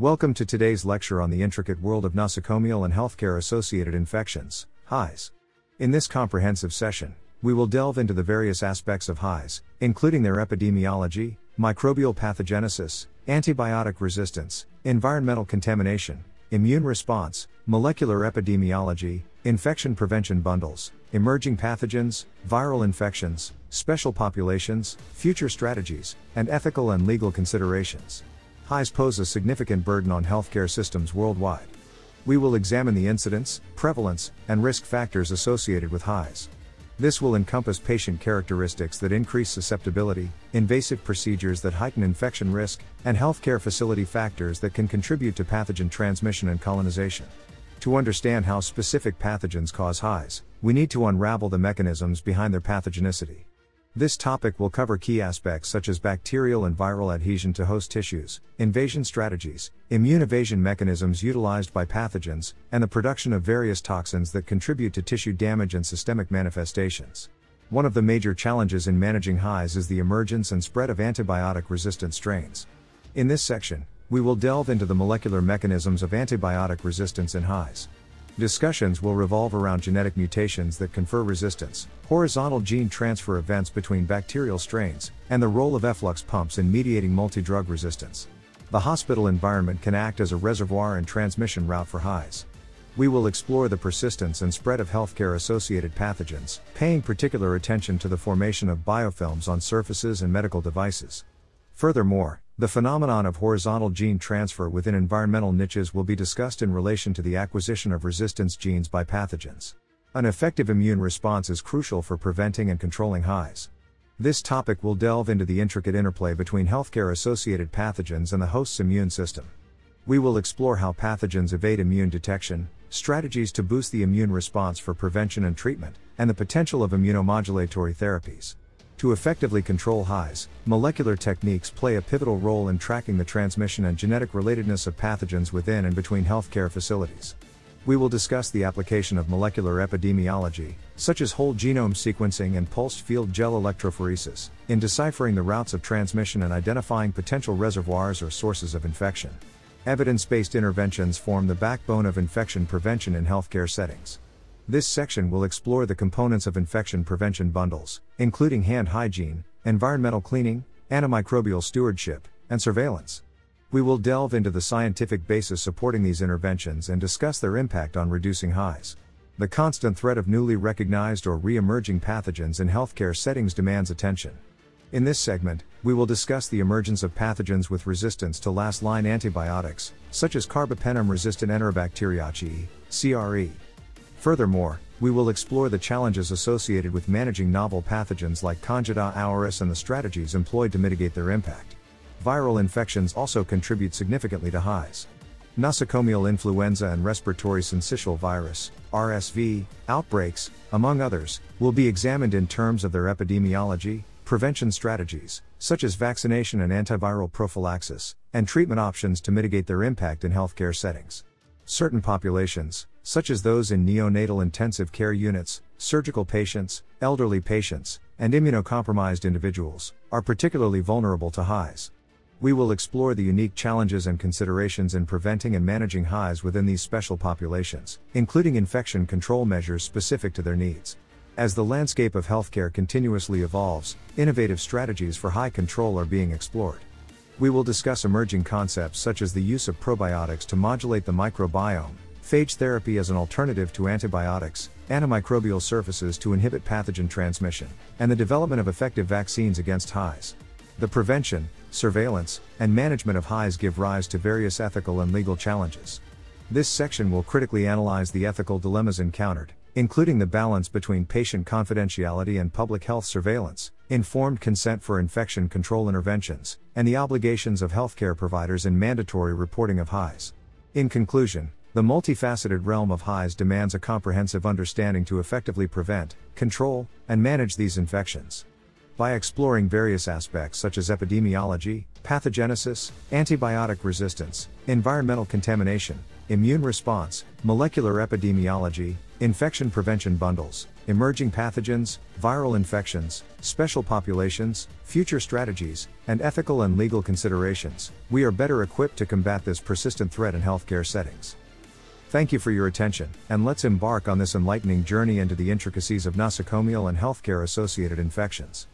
Welcome to today's lecture on the intricate world of nosocomial and healthcare-associated infections, highs. In this comprehensive session, we will delve into the various aspects of highs, including their epidemiology, microbial pathogenesis, antibiotic resistance, environmental contamination, immune response, molecular epidemiology, infection prevention bundles, emerging pathogens, viral infections, special populations, future strategies, and ethical and legal considerations. Highs pose a significant burden on healthcare systems worldwide. We will examine the incidence, prevalence, and risk factors associated with highs. This will encompass patient characteristics that increase susceptibility, invasive procedures that heighten infection risk, and healthcare facility factors that can contribute to pathogen transmission and colonization. To understand how specific pathogens cause highs, we need to unravel the mechanisms behind their pathogenicity. This topic will cover key aspects such as bacterial and viral adhesion to host tissues, invasion strategies, immune evasion mechanisms utilized by pathogens, and the production of various toxins that contribute to tissue damage and systemic manifestations. One of the major challenges in managing highs is the emergence and spread of antibiotic-resistant strains. In this section, we will delve into the molecular mechanisms of antibiotic resistance in highs. Discussions will revolve around genetic mutations that confer resistance, horizontal gene transfer events between bacterial strains, and the role of efflux pumps in mediating multi-drug resistance. The hospital environment can act as a reservoir and transmission route for highs. We will explore the persistence and spread of healthcare-associated pathogens, paying particular attention to the formation of biofilms on surfaces and medical devices. Furthermore, the phenomenon of horizontal gene transfer within environmental niches will be discussed in relation to the acquisition of resistance genes by pathogens. An effective immune response is crucial for preventing and controlling highs. This topic will delve into the intricate interplay between healthcare-associated pathogens and the host's immune system. We will explore how pathogens evade immune detection, strategies to boost the immune response for prevention and treatment, and the potential of immunomodulatory therapies. To effectively control highs, molecular techniques play a pivotal role in tracking the transmission and genetic relatedness of pathogens within and between healthcare facilities. We will discuss the application of molecular epidemiology, such as whole genome sequencing and pulsed field gel electrophoresis, in deciphering the routes of transmission and identifying potential reservoirs or sources of infection. Evidence-based interventions form the backbone of infection prevention in healthcare settings. This section will explore the components of infection prevention bundles, including hand hygiene, environmental cleaning, antimicrobial stewardship, and surveillance. We will delve into the scientific basis supporting these interventions and discuss their impact on reducing highs. The constant threat of newly recognized or re-emerging pathogens in healthcare settings demands attention. In this segment, we will discuss the emergence of pathogens with resistance to last-line antibiotics, such as carbapenem-resistant Enterobacteriaceae, CRE. Furthermore, we will explore the challenges associated with managing novel pathogens like Candida auris and the strategies employed to mitigate their impact. Viral infections also contribute significantly to highs. Nosocomial influenza and respiratory syncytial virus, RSV, outbreaks, among others, will be examined in terms of their epidemiology, prevention strategies, such as vaccination and antiviral prophylaxis, and treatment options to mitigate their impact in healthcare settings. Certain populations, such as those in neonatal intensive care units, surgical patients, elderly patients, and immunocompromised individuals, are particularly vulnerable to highs. We will explore the unique challenges and considerations in preventing and managing highs within these special populations, including infection control measures specific to their needs. As the landscape of healthcare continuously evolves, innovative strategies for high control are being explored. We will discuss emerging concepts such as the use of probiotics to modulate the microbiome, phage therapy as an alternative to antibiotics, antimicrobial surfaces to inhibit pathogen transmission, and the development of effective vaccines against highs. The prevention, surveillance, and management of highs give rise to various ethical and legal challenges. This section will critically analyze the ethical dilemmas encountered, including the balance between patient confidentiality and public health surveillance, informed consent for infection control interventions, and the obligations of healthcare providers in mandatory reporting of highs. In conclusion, the multifaceted realm of highs demands a comprehensive understanding to effectively prevent, control, and manage these infections. By exploring various aspects such as epidemiology, pathogenesis, antibiotic resistance, environmental contamination, immune response, molecular epidemiology, infection prevention bundles, emerging pathogens, viral infections, special populations, future strategies, and ethical and legal considerations, we are better equipped to combat this persistent threat in healthcare settings. Thank you for your attention, and let's embark on this enlightening journey into the intricacies of nosocomial and healthcare-associated infections.